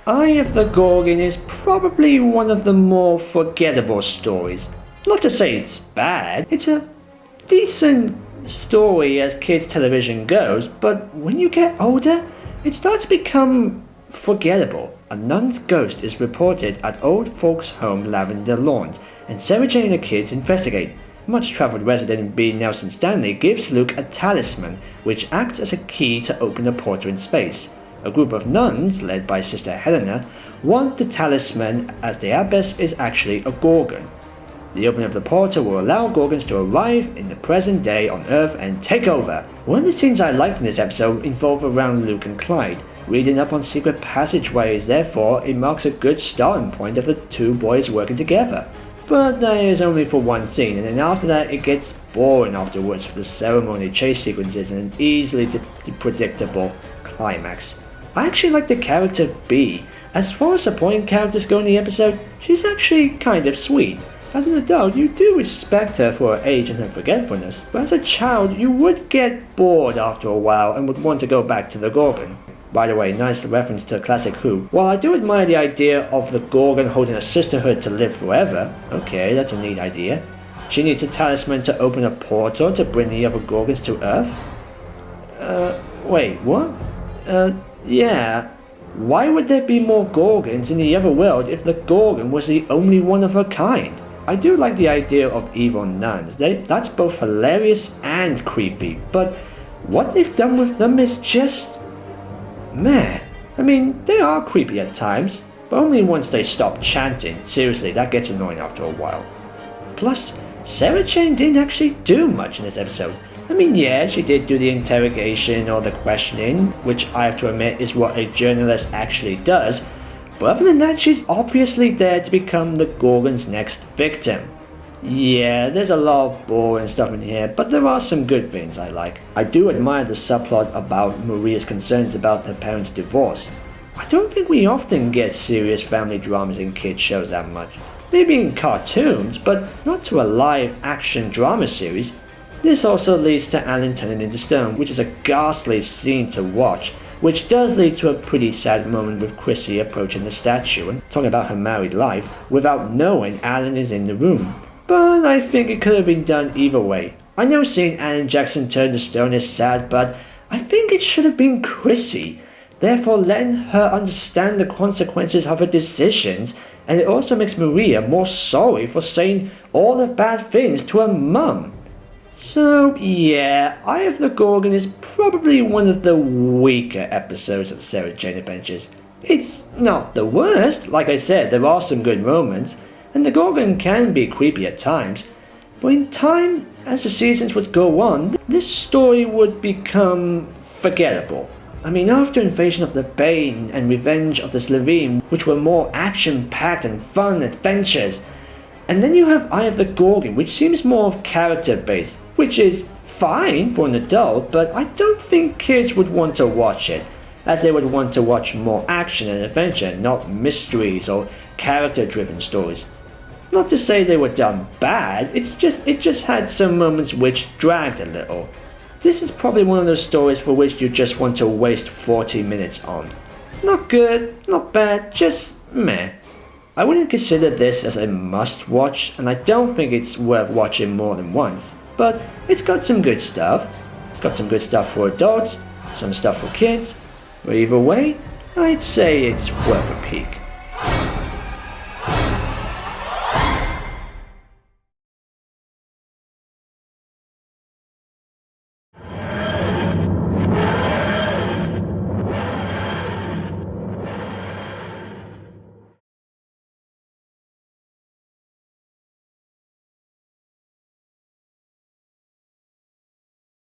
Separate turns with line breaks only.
Eye of the Gorgon is probably one of the more forgettable stories. Not to say it's bad, it's a decent story as kids' television goes, but when you get older, it starts to become forgettable. A nun's ghost is reported at old folks' home Lavender Lawns, and Sarah Jane and the kids investigate. Much-traveled resident B. Nelson Stanley gives Luke a talisman, which acts as a key to open a portal in space. A group of nuns, led by Sister Helena, want the talisman as the abbess is actually a Gorgon. The opening of the portal will allow Gorgons to arrive in the present day on Earth and take over. One of the scenes I liked in this episode involved around Luke and Clyde, reading up on secret passageways, therefore it marks a good starting point of the two boys working together. But that is only for one scene, and then after that it gets boring afterwards with the ceremony chase sequences and an easily predictable climax. I actually like the character B. As far as supporting characters go in the episode, she's actually kind of sweet. As an adult, you do respect her for her age and her forgetfulness, but as a child, you would get bored after a while and would want to go back to the Gorgon. By the way, nice reference to classic Who. While I do admire the idea of the Gorgon holding a sisterhood to live forever, okay, that's a neat idea. She needs a talisman to open a portal to bring the other Gorgons to Earth? Wait, what? Yeah. Why would there be more Gorgons in the other world if the Gorgon was the only one of her kind? I do like the idea of evil nuns. That's both hilarious and creepy, but what they've done with them is just meh. I mean, they are creepy at times, but only once they stop chanting. Seriously, that gets annoying after a while. Plus, Sarah Jane didn't actually do much in this episode. I mean, yeah, she did do the interrogation or the questioning, which I have to admit is what a journalist actually does, but other than that, she's obviously there to become the Gorgon's next victim. Yeah, there's a lot of boring stuff in here, but there are some good things I like. I do admire the subplot about Maria's concerns about her parents' divorce. I don't think we often get serious family dramas in kids shows that much. Maybe in cartoons, but not to a live action drama series. This also leads to Alan turning into stone, which is a ghastly scene to watch, which does lead to a pretty sad moment with Chrissy approaching the statue and talking about her married life without knowing Alan is in the room. But I think it could have been done either way. I know seeing Alan Jackson turn to stone is sad, but I think it should have been Chrissy, therefore letting her understand the consequences of her decisions, and it also makes Maria more sorry for saying all the bad things to her mum. So yeah, Eye of the Gorgon is probably one of the weaker episodes of Sarah Jane Adventures. It's not the worst, like I said, there are some good moments, and the Gorgon can be creepy at times, but in time, as the seasons would go on, this story would become forgettable. I mean, after Invasion of the Bane and Revenge of the Slitheen, which were more action-packed and fun adventures, and then you have Eye of the Gorgon, which seems more of character-based, which is fine for an adult, but I don't think kids would want to watch it, as they would want to watch more action and adventure, not mysteries or character-driven stories. Not to say they were done bad, it just had some moments which dragged a little. This is probably one of those stories for which you just want to waste 40 minutes on. Not good, not bad, just meh. I wouldn't consider this as a must-watch, and I don't think it's worth watching more than once. But it's got some good stuff. It's got some good stuff for adults, some stuff for kids. But either way, I'd say it's worth a peek.